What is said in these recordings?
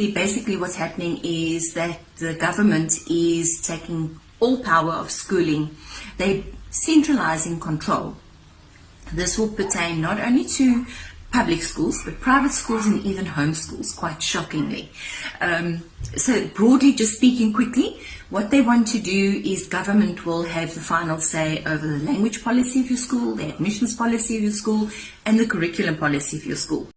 basically what's happening is that the government is taking all power of schooling. They're centralizing control. This will pertain not only to public schools, but private schools and even homeschools, quite shockingly. So broadly, just speaking quickly, what they want to do is government will have the final say over the language policy of your school, the admissions policy of your school, and the curriculum policy of your school.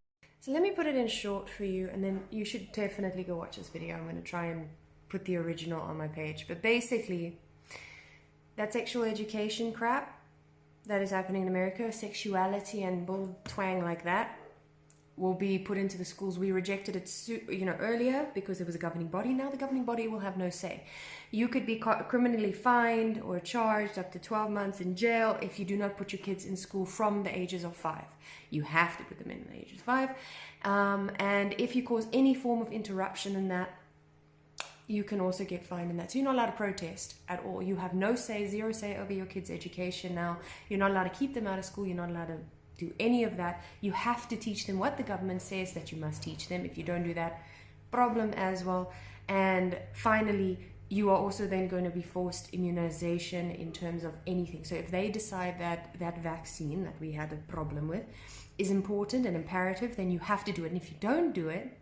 So let me put it in short for you, and then you should definitely go watch this video. I'm going to try and put the original on my page. But basically, that sexual education crap that is happening in America, sexuality and bull twang like that, will be put into the schools. We rejected it earlier because there was a governing body. Now the governing body will have no say. You could be criminally fined or charged up to 12 months in jail if you do not put your kids in school from the ages of 5. You have to put them in the ages of 5. And if you cause any form of interruption in that, you can also get fined in that. So you're not allowed to protest at all. You have no say, zero say over your kids' education now. You're not allowed to keep them out of school. You're not allowed to do any of that. You have to teach them what the government says that you must teach them. If you don't do that, problem as well. And finally, you are also then going to be forced immunization in terms of anything. So if they decide that that vaccine that we had a problem with is important and imperative, then you have to do it. And if you don't do it,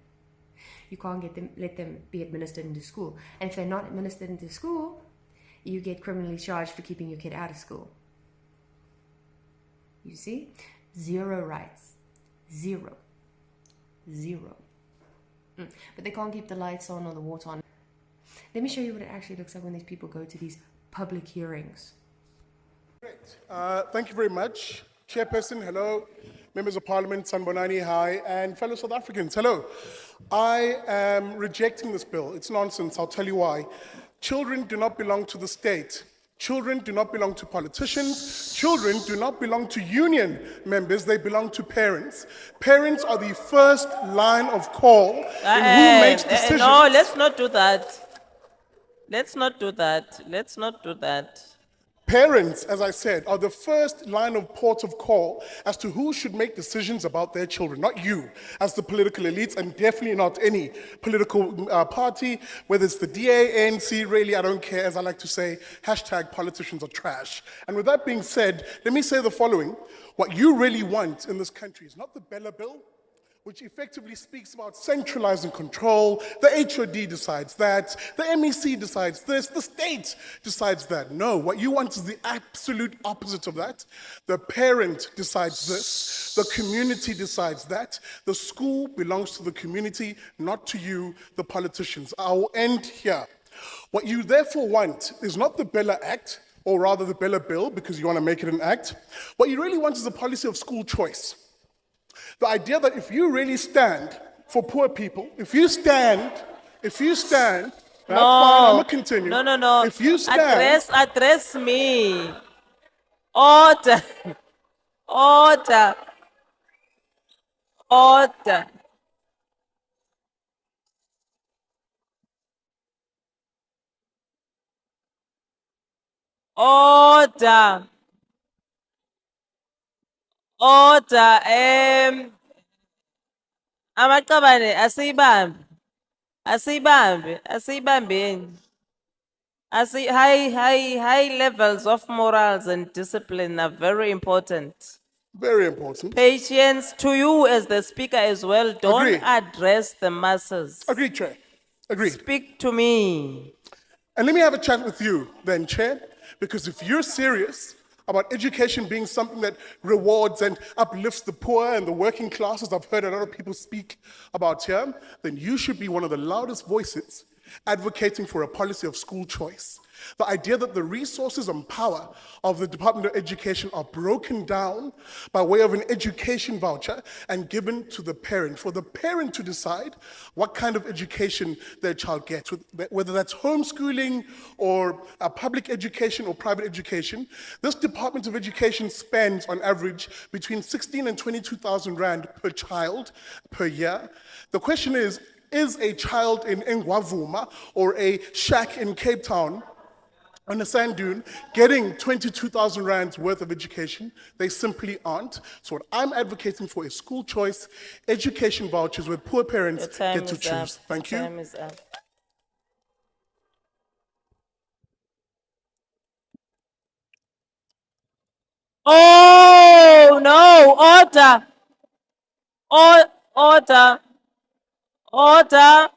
you can't let them be administered into school. And if they're not administered into school, you get criminally charged for keeping your kid out of school. You see? 0 rights. 0. But they can't keep the lights on or the water on. Let me show you what it actually looks like when these people go to these public hearings. Great. Thank you very much. Chairperson, hello. Members of Parliament, Sanbonani, hi. And fellow South Africans, hello. I am rejecting this bill. It's nonsense. I'll tell you why. Children do not belong to the state. Children do not belong to politicians. Children do not belong to union members. They belong to parents. Parents are the first line of call in who makes decisions. No, let's not do that. Let's not do that. Parents, as I said, are the first line of port of call as to who should make decisions about their children, not you, as the political elites, and definitely not any political party, whether it's the DA, ANC, really, I don't care, as I like to say, #politicians are trash. And with that being said, let me say the following. What you really want in this country is not the Bela bill, which effectively speaks about centralizing control. The HOD decides that, the MEC decides this, the state decides that. No, what you want is the absolute opposite of that. The parent decides this, the community decides that. The school belongs to the community, not to you, the politicians. I will end here. What you therefore want is not the Bela Act, or rather the Bela Bill, because you want to make it an act. What you really want is a policy of school choice. The idea that if you really stand for poor people, if you stand, that's fine, I'm going to continue. No. If you stand... Address me. Order. Amaqabane asiyibambeni. High levels of morals and discipline are very important. Very important. Patience to you as the speaker as well. Don't Agree. address the masses. Agreed, Chair. Agreed. Speak to me. And let me have a chat with you then, Chair, because if you're serious about education being something that rewards and uplifts the poor and the working classes, I've heard a lot of people speak about here, then you should be one of the loudest voices advocating for a policy of school choice. The idea that the resources and power of the Department of Education are broken down by way of an education voucher and given to the parent, for the parent to decide what kind of education their child gets, whether that's homeschooling or public education or private education. This Department of Education spends on average between 16 and 22,000 Rand per child per year. The question is a child in Ngwavuma or a shack in Cape Town on a sand dune getting 22,000 rands worth of education. They simply aren't. So what I'm advocating for is school choice, education vouchers where poor parents Your time get to is choose. up. Thank Your you. time is up. Oh no! Order! Order! Order!